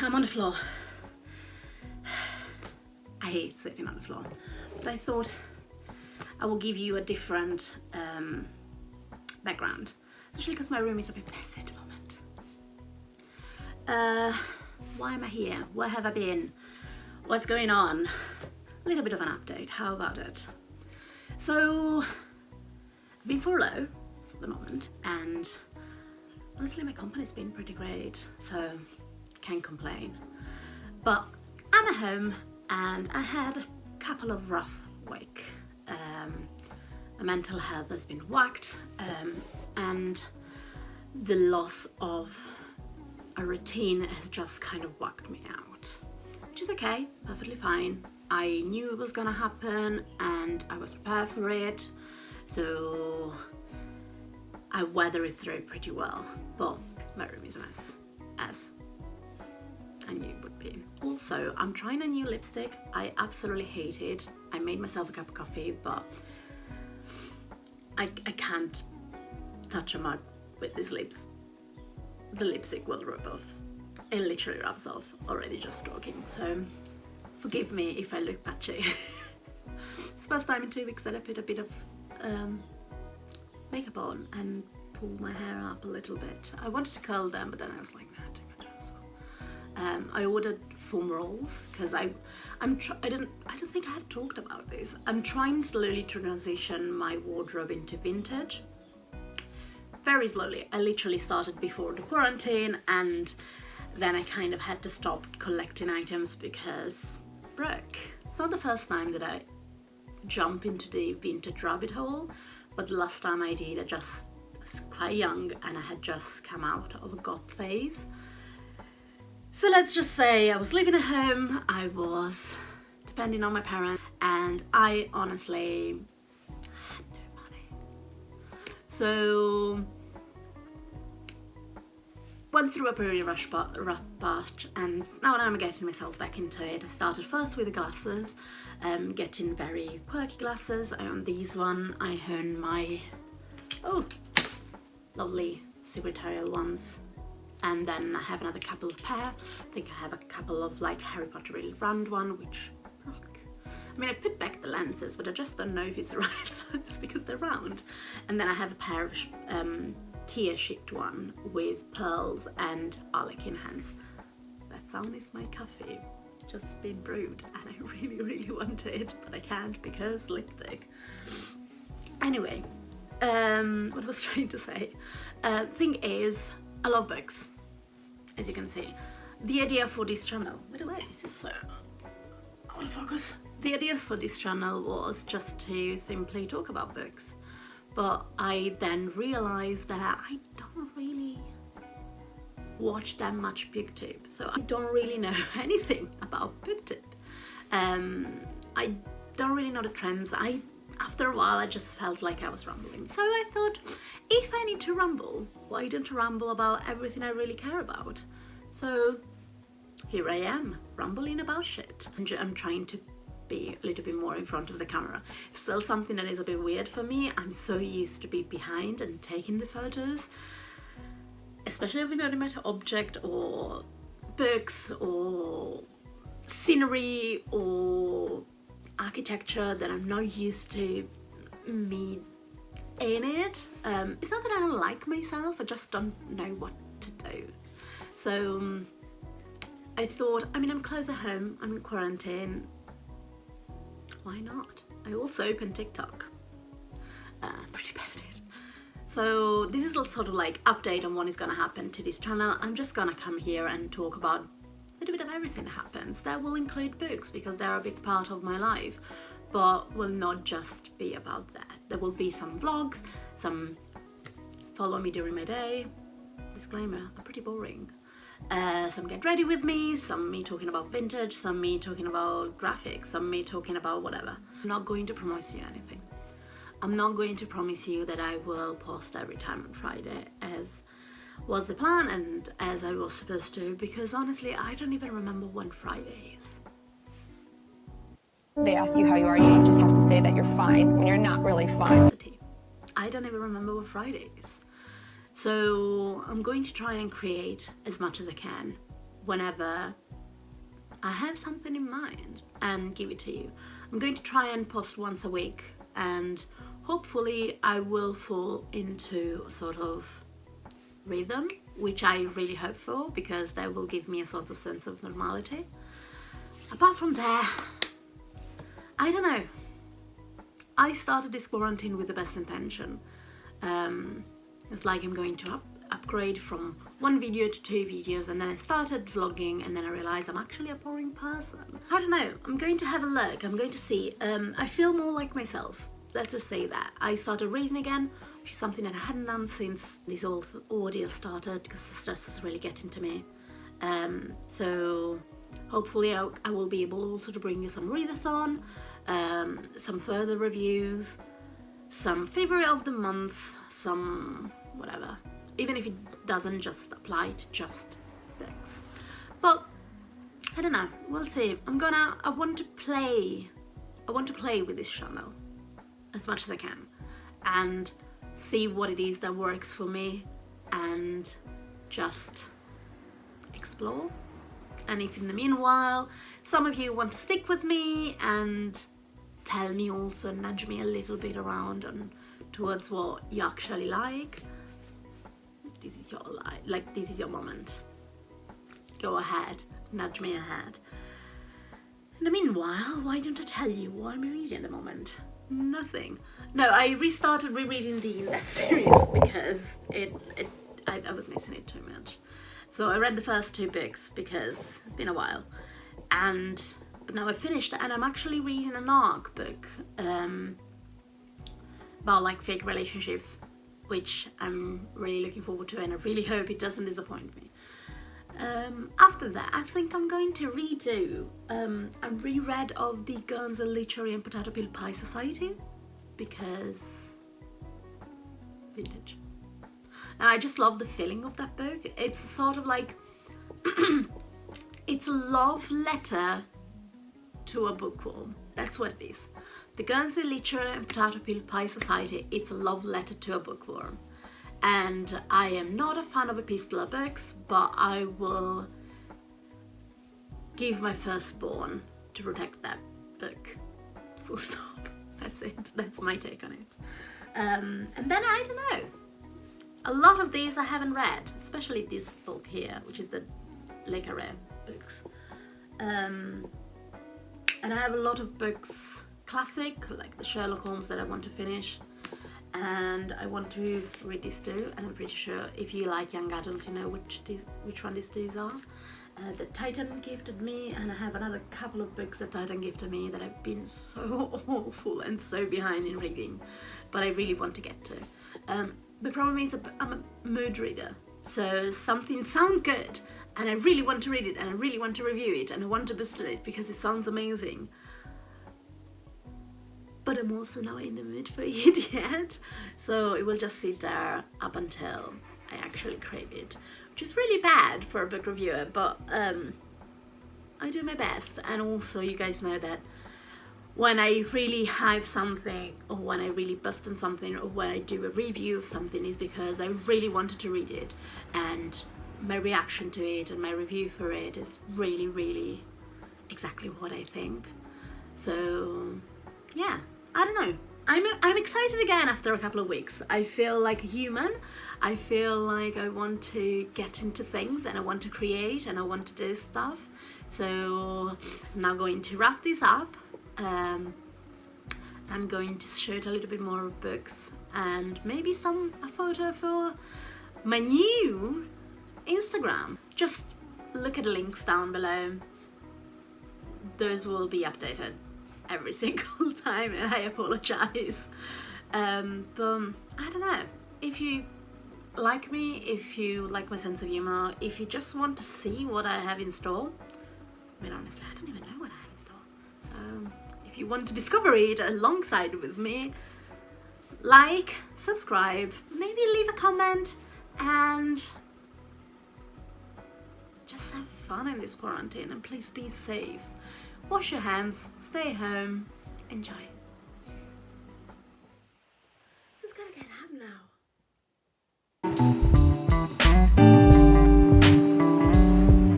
I'm on the floor. I hate sitting on the floor, but I thought I will give you a different background, especially because my room is a bit messy at the moment. Why am I here? Where have I been? What's going on? A little bit of an update, how about it? So, I've been furloughed for the moment, and honestly my company's been pretty great, so can't complain. But I'm at home and I had a couple of rough weeks. My mental health has been whacked, and the loss of a routine has just kind of whacked me out, which is okay, perfectly fine. I knew it was gonna happen and I was prepared for it, so I weathered it through pretty well. But my room is a mess, as I knew it would be. Also, I'm trying a new lipstick. I absolutely hate it. I made myself a cup of coffee, but I can't touch a mug with these lips. The lipstick will rub off. It literally rubs off already just talking, so forgive me if I look patchy. It's the first time in 2 weeks that I put a bit of makeup on and pull my hair up a little bit. I wanted to curl them, but then I was like, nah, too much hassle. I ordered foam rolls because I don't think I have talked about this. I'm trying slowly to transition my wardrobe into vintage. Very slowly. I literally started before the quarantine, and then I kind of had to stop collecting items because broke. It's not the first time that I jump into the vintage rabbit hole, but the last time I did, I just was quite young and I had just come out of a goth phase. So let's just say I was living at home, I was depending on my parents, and I honestly had no money. So went through a pretty rough patch, and now I'm getting myself back into it. I started first with the glasses, getting very quirky glasses. I own these one. I own my lovely secretarial ones, and then I have another couple of pair. I think I have a couple of like Harry Potter really round one, which rock. I mean, I put back the lenses, but I just don't know if it's the right size because they're round. And then I have a pair of tear-shaped one with pearls and arlequin hands. That sound is my coffee, just been brewed, and I really, really want it, but I can't because lipstick. Anyway, what I was trying to say, thing is, I love books, as you can see. The idea for this channel, by the way, this is so out of focus. The idea for this channel was just to simply talk about books, but I then realized that I don't really watch that much booktube, so I don't really know anything about booktube. I don't really know the trends. After a while I just felt like I was rambling, so I thought, if I need to ramble, why don't I ramble about everything I really care about? So here I am, rambling about shit. I'm trying to be a little bit more in front of the camera. Still something that is a bit weird for me. I'm so used to be behind and taking the photos, especially if it's not an object or books or scenery or architecture, that I'm not used to me in it. It's not that I don't like myself, I just don't know what to do. So I thought, I mean, I'm close at home, I'm in quarantine, why not? I also opened TikTok. Pretty bad at it. So this is a sort of like update on what is gonna happen to this channel. I'm just gonna come here and talk about a little bit of everything that happens. That will include books because they're a big part of my life, but will not just be about that. There will be some vlogs, some follow me during my day. Disclaimer, I'm pretty boring. Some get ready with me, some me talking about vintage, some me talking about graphics, some me talking about whatever. I'm not going to promise you anything. I'm not going to promise you that I will post every time on Friday as was the plan and as I was supposed to, because honestly I don't even remember when Friday is. They ask you how you are, you just have to say that you're fine when you're not really fine. That's the tea. I don't even remember what Friday is. So I'm going to try and create as much as I can whenever I have something in mind and give it to you. I'm going to try and post once a week, and hopefully I will fall into sort of rhythm, which I really hope for, because that will give me a sort of sense of normality. Apart from that, I don't know. I started this quarantine with the best intention. It's like I'm going to upgrade from 1 video to 2 videos, and then I started vlogging, and then I realized I'm actually a boring person. I don't know, I'm going to have a look, I'm going to see. I feel more like myself, let's just say that. I started reading again, which is something that I hadn't done since this old ordeal started, because the stress was really getting to me. So hopefully I will be able also to bring you some readathon, some further reviews, some favorite of the month, some whatever, even if it doesn't just apply to just books. But I don't know, we'll see. I want to play with this channel as much as I can and see what it is that works for me and just explore. And if in the meanwhile some of you want to stick with me and tell me also, nudge me a little bit around and towards what you actually like, this is your this is your moment. Go ahead, nudge me ahead. In the meanwhile, why don't I tell you what I'm reading at the moment? Nothing. No, I restarted rereading the In That series because I was missing it too much. So I read the first 2 books because it's been a while, but now I finished, and I'm actually reading an ARC book about like fake relationships, which I'm really looking forward to, and I really hope it doesn't disappoint me. After that, I think I'm going to redo a reread of the Guernsey Literary and Potato Peel Pie Society, because vintage. And I just love the feeling of that book. It's sort of like it's a love letter to a bookworm. That's what it is. The Guernsey Literary and Potato Peel Pie Society, it's a love letter to a bookworm. And I am not a fan of epistolary books, but I will give my firstborn to protect that book. Full stop. That's it. That's my take on it. And then I don't know. A lot of these I haven't read, especially this book here, which is the Le Carré books. And I have a lot of books, classic, like the Sherlock Holmes, that I want to finish. And I want to read these 2, and I'm pretty sure if you like young adult, you know which one these 2 are. That Titan gifted me, and I have another couple of books that Titan gifted me that I've been so awful and so behind in reading, but I really want to get to. The problem is I'm a mood reader, so something sounds good, and I really want to read it, and I really want to review it, and I want to boost it because it sounds amazing. But I'm also not in the mood for it yet, so it will just sit there up until I actually crave it, which is really bad for a book reviewer, but I do my best. And also, you guys know that when I really hype something, or when I really bust on something, or when I do a review of something, is because I really wanted to read it, and my reaction to it and my review for it is really, really exactly what I think. So yeah, I don't know. I'm excited again after a couple of weeks. I feel like a human. I feel like I want to get into things, and I want to create, and I want to do stuff. So I'm now going to wrap this up. I'm going to shoot a little bit more of books, and maybe a photo for my new Instagram. Just look at the links down below. Those will be updated every single time, and I apologize. But I don't know, if you like me, if you like my sense of humor, if you just want to see what I have in store, I mean, honestly, I don't even know what I have in store. So if you want to discover it alongside with me, like, subscribe, maybe leave a comment, and just have fun in this quarantine, and please be safe. Wash your hands, stay home, enjoy.